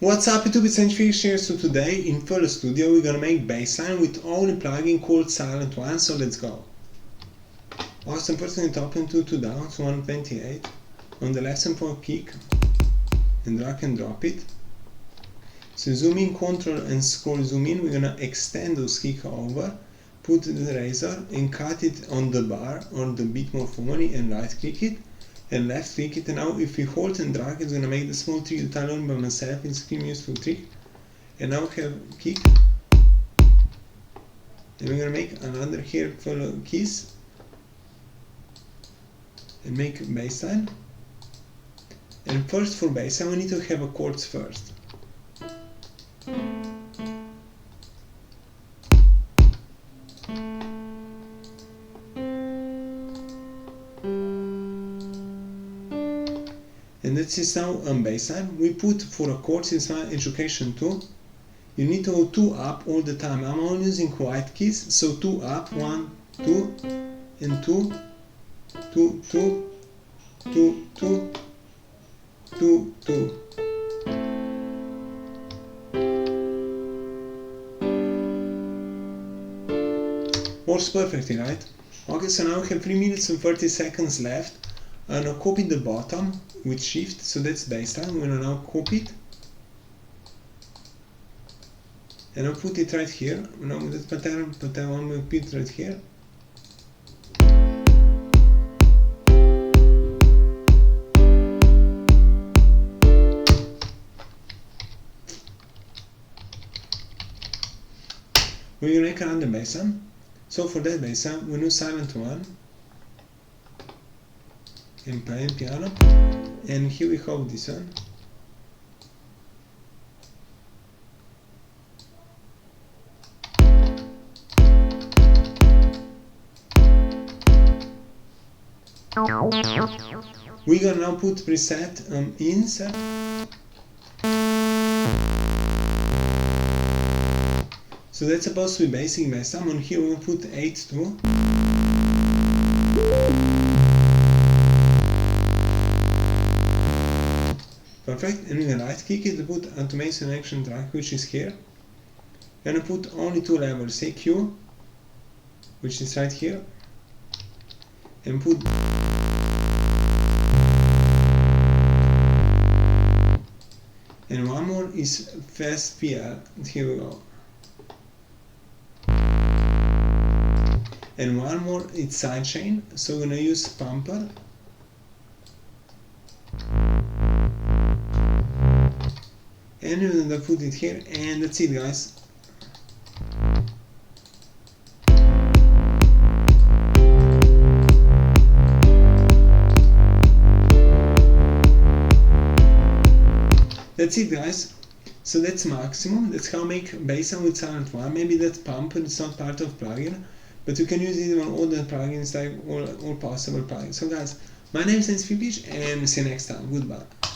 What's up YouTube, it's Nejc Filipič here. So today in FL Studio we're gonna make BassLine with only plugin called Sylenth1, so let's go. Awesome, first we need to open 2 down to 128. On the left hand point kick and drag and drop it. So zoom in, control and scroll zoom in, we're gonna extend those kick over, put the razor and cut it on the bar or the beat morphony and right click it. And left click it, and now if we hold and drag it's gonna make the small trick that I learned by myself. It's a extremely useful trick. And now we have kick, and we're gonna make another here follow keys and make BassLine. And first for BassLine we need to have a chords first. And this is now on BassLine. We put for a chord, since my education too, you need to go 2 up all the time. I'm only using white keys, so 2 up, 1, 2, and 2, 2, 2, 2, 2, 2, 2. Works perfectly, right? Okay, so now we have 3 minutes and 30 seconds left. I'm gonna copy the bottom with shift, so that's BassLine. We're gonna now copy it and I'll put it right here. Now with that pattern, but I want to put it right here. We're gonna make another BassLine. So for that BassLine, we use Sylenth1 and playing piano, and here we have this one. We're gonna now put preset insert. So that's supposed to be basic BassLine. On here we'll put 8 too. Perfect, and we're gonna right click it to put automation action track, which is here. We're gonna put only 2 levels, EQ, which is right here, and put and one more is fast PL. Here we go. And one more is sidechain, so we're gonna use pumper. And we're gonna put it here, and that's it, guys. That's it, guys. So that's maximum. That's how I make BassLine with Sylenth1. Maybe that pumper is not part of plugin, but you can use it on all the plugins, like all possible plugins. So guys, my name is Nejc Filipič, and see you next time. Goodbye.